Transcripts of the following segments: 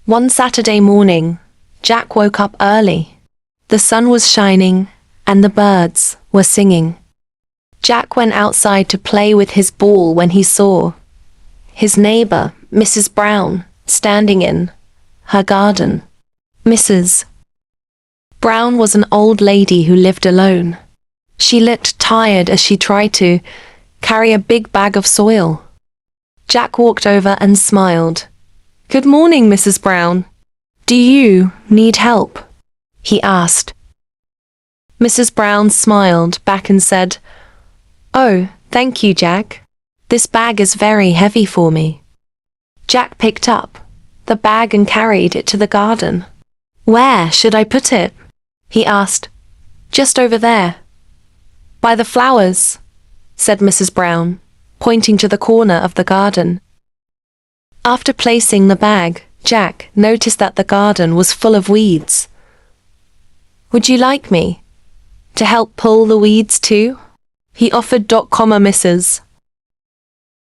One Saturday morning, Jack woke up early. The sun was shining, and the birds were singing. Jack went outside to play with his ball when he saw his neighbor, Mrs. Brown, standing in her garden. Mrs. Brown was an old lady who lived alone. She looked tired as she tried to carry a big bag of soil. Jack walked over and smiled. "Good morning, Mrs. Brown. Do you need help?" he asked. Mrs. Brown smiled back and said, "Oh, thank you, Jack. This bag is very heavy for me." Jack picked up the bag and carried it to the garden. "Where should I put it?" he asked. "Just over there." "By the flowers," said Mrs. Brown, pointing to the corner of the garden. After placing the bag, Jack noticed that the garden was full of weeds. "Would you like me to help pull the weeds too?" he offered. Mrs.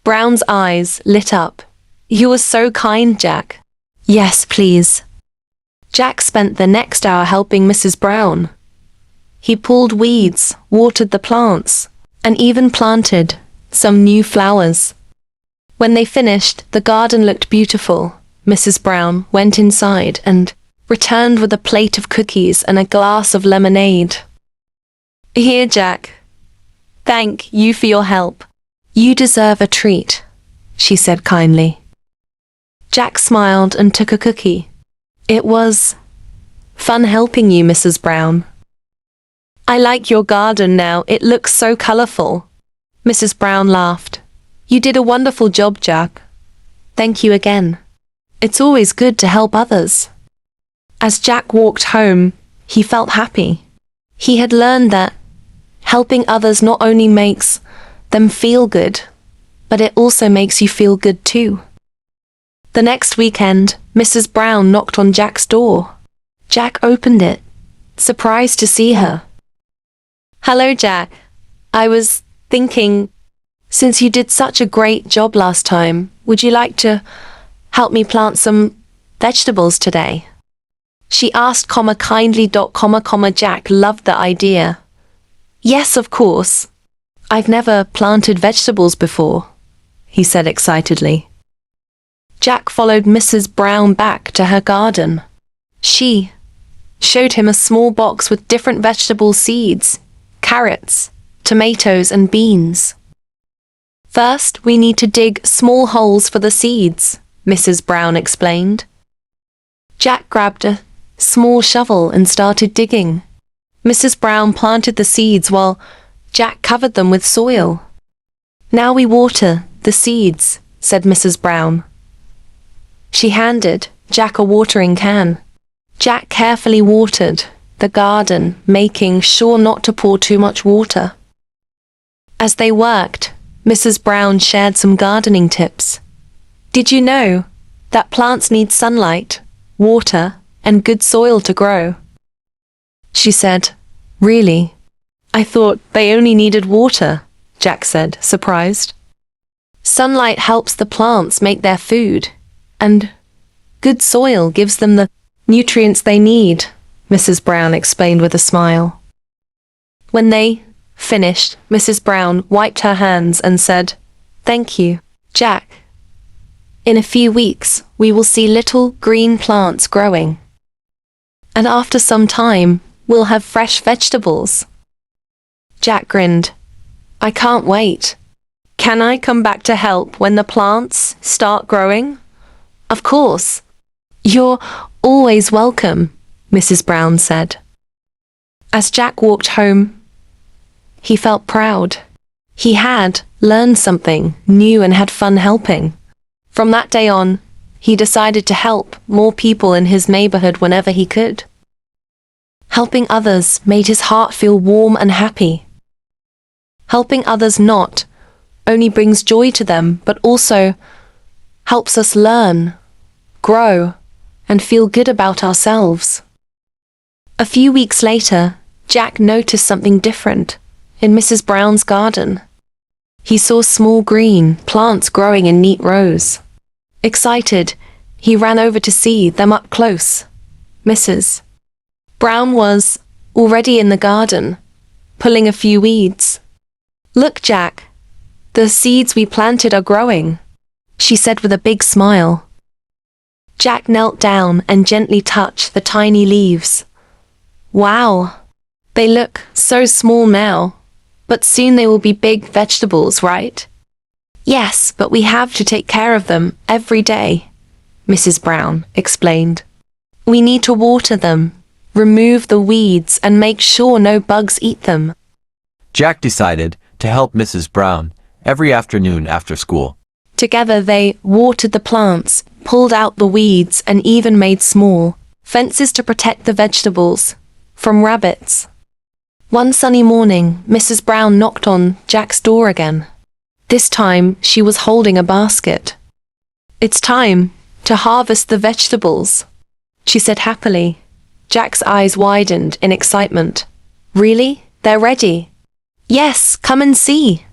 Brown's eyes lit up. "You were so kind, Jack." "Yes, please." Jack spent the next hour helping Mrs. Brown. He pulled weeds, watered the plants, and even planted some new flowers. When they finished, the garden looked beautiful. Mrs. Brown went inside and returned with a plate of cookies and a glass of lemonade. "Here, Jack. Thank you for your help. You deserve a treat," she said kindly. Jack smiled and took a cookie. "It was fun helping you, Mrs. Brown. I like your garden now. It looks so colorful." Mrs. Brown laughed. "You did a wonderful job, Jack. Thank you again. It's always good to help others." As Jack walked home, he felt happy. He had learned that helping others not only makes them feel good, but it also makes you feel good too. The next weekend, Mrs. Brown knocked on Jack's door. Jack opened it, surprised to see her. "Hello, Jack. I was thinking, since you did such a great job last time, would you like to help me plant some vegetables today?" she asked, kindly. Jack loved the idea. "Yes, of course. I've never planted vegetables before," he said excitedly. Jack followed Mrs. Brown back to her garden. She showed him a small box with different vegetable seeds, carrots, tomatoes, and beans. "First, we need to dig small holes for the seeds," Mrs. Brown explained. Jack grabbed a small shovel and started digging. Mrs. Brown planted the seeds while Jack covered them with soil. "Now we water the seeds," said Mrs. Brown. She handed Jack a watering can. Jack carefully watered the garden, making sure not to pour too much water. As they worked, Mrs. Brown shared some gardening tips. "Did you know that plants need sunlight, water, and good soil to grow?" she said. "Really? I thought they only needed water," Jack said, surprised. "Sunlight helps the plants make their food, and good soil gives them the nutrients they need," Mrs. Brown explained with a smile. When they finished, Mrs. Brown wiped her hands and said, "Thank you, Jack. In a few weeks, we will see little green plants growing. And after some time, we'll have fresh vegetables." Jack grinned. "I can't wait. Can I come back to help when the plants start growing?" "Of course. You're always welcome," Mrs. Brown said. As Jack walked home, he felt proud. He had learned something new and had fun helping. From that day on, he decided to help more people in his neighborhood whenever he could. Helping others made his heart feel warm and happy. Helping others not only brings joy to them, but also helps us learn, grow, and feel good about ourselves. A few weeks later, Jack noticed something different in Mrs. Brown's garden. He saw small green plants growing in neat rows. Excited, He ran over to see them up close. Mrs. Brown was already in the garden, pulling a few weeds. "Look, Jack, the seeds we planted are growing," she said with a big smile. Jack knelt down and gently touched the tiny leaves. "Wow, they look so small now, but soon they will be big vegetables, right?" "Yes, but we have to take care of them every day," Mrs. Brown explained. "We need to water them, remove the weeds, and make sure no bugs eat them." Jack decided to help Mrs. Brown every afternoon after school. Together they watered the plants, pulled out the weeds, and even made small fences to protect the vegetables from rabbits. One sunny morning, Mrs. Brown knocked on Jack's door again. This time, she was holding a basket. "It's time to harvest the vegetables," she said happily. Jack's eyes widened in excitement. "Really? They're ready?" "Yes, come and see."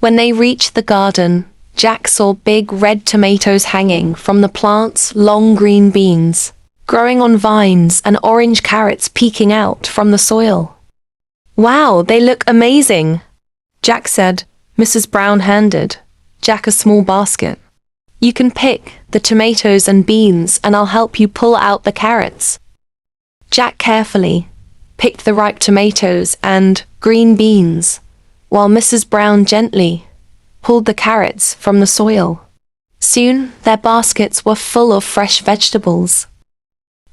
When they reached the garden, Jack saw big red tomatoes hanging from the plants, long green beans growing on vines, and orange carrots peeking out from the soil. "Wow, they look amazing," Jack said. Mrs. Brown handed Jack a small basket. "You can pick the tomatoes and beans, and I'll help you pull out the carrots." Jack carefully picked the ripe tomatoes and green beans, while Mrs. Brown gently pulled the carrots from the soil. Soon, their baskets were full of fresh vegetables.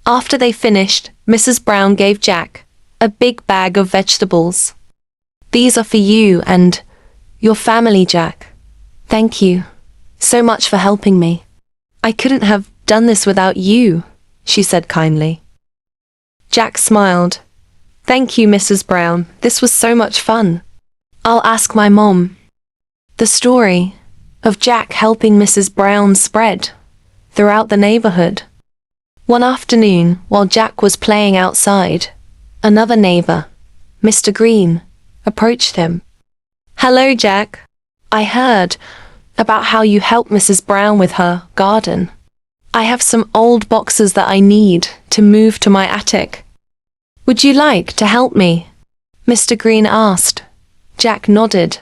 After they finished, Mrs. Brown gave Jack a big bag of vegetables. "These are for you and your family, Jack. Thank you so much for helping me. I couldn't have done this without you," she said kindly. Jack smiled. "Thank you, Mrs. Brown. This was so much fun. I'll ask my mom." The story of Jack helping Mrs. Brown spread throughout the neighborhood. One afternoon, while Jack was playing outside, another neighbor, Mr. Green, approached him. "Hello, Jack. I heard about how you helped Mrs. Brown with her garden. I have some old boxes that I need to move to my attic. Would you like to help me?" Mr. Green asked. Jack nodded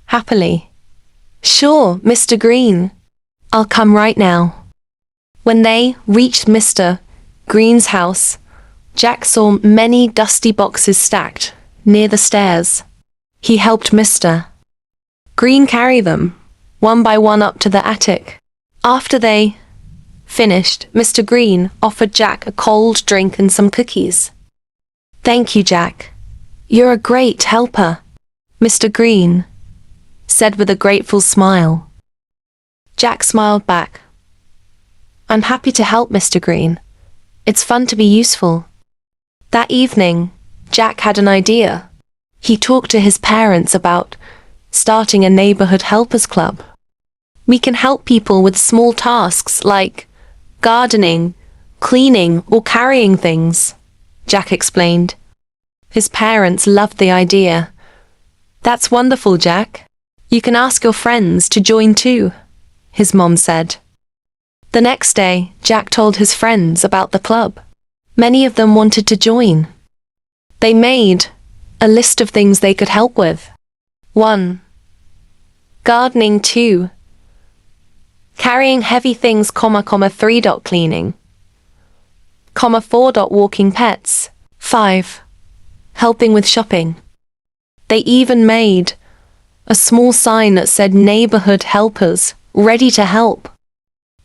happily. "Sure, Mr. Green. I'll come right now." When they reached Mr. Green's house, Jack saw many dusty boxes stacked near the stairs. He helped Mr. Green carry them, one by one, up to the attic. After they finished, Mr. Green offered Jack a cold drink and some cookies. "Thank you, Jack. You're a great helper," Mr. Green said with a grateful smile. Jack smiled back. "I'm happy to help, Mr. Green. It's fun to be useful." That evening, Jack had an idea. He talked to his parents about starting a neighborhood helpers club. "We can help people with small tasks like gardening, cleaning, or carrying things," Jack explained. His parents loved the idea. "That's wonderful, Jack. You can ask your friends to join too," his mom said. The next day, Jack told his friends about the club. Many of them wanted to join. They made a list of things they could help with. 1. Gardening. 2. Carrying heavy things, 3. Cleaning. 4. Walking pets. 5. Helping with shopping. They even made a small sign that said "Neighborhood Helpers, ready to help,"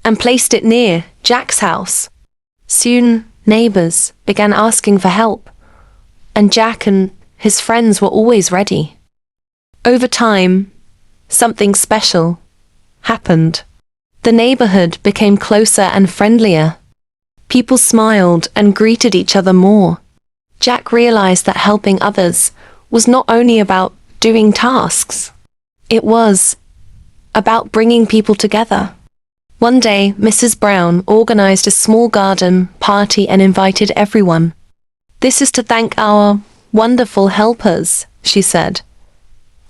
and placed it near Jack's house. Soon, neighbors began asking for help, and Jack and his friends were always ready. Over time, something special happened. The neighborhood became closer and friendlier. People smiled and greeted each other more. Jack realized that helping others was not only about doing tasks. It was about bringing people together. One day, Mrs. Brown organized a small garden party and invited everyone. "This is to thank our wonderful helpers," she said,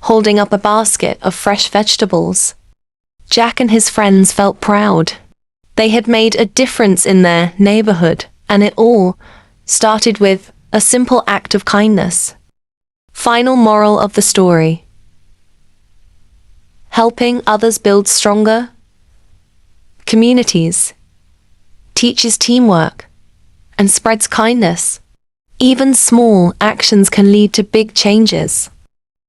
holding up a basket of fresh vegetables. Jack and his friends felt proud. They had made a difference in their neighborhood, and it all started with a simple act of kindness. Final moral of the story: helping others build stronger communities, teaches teamwork, and spreads kindness. Even small actions can lead to big changes.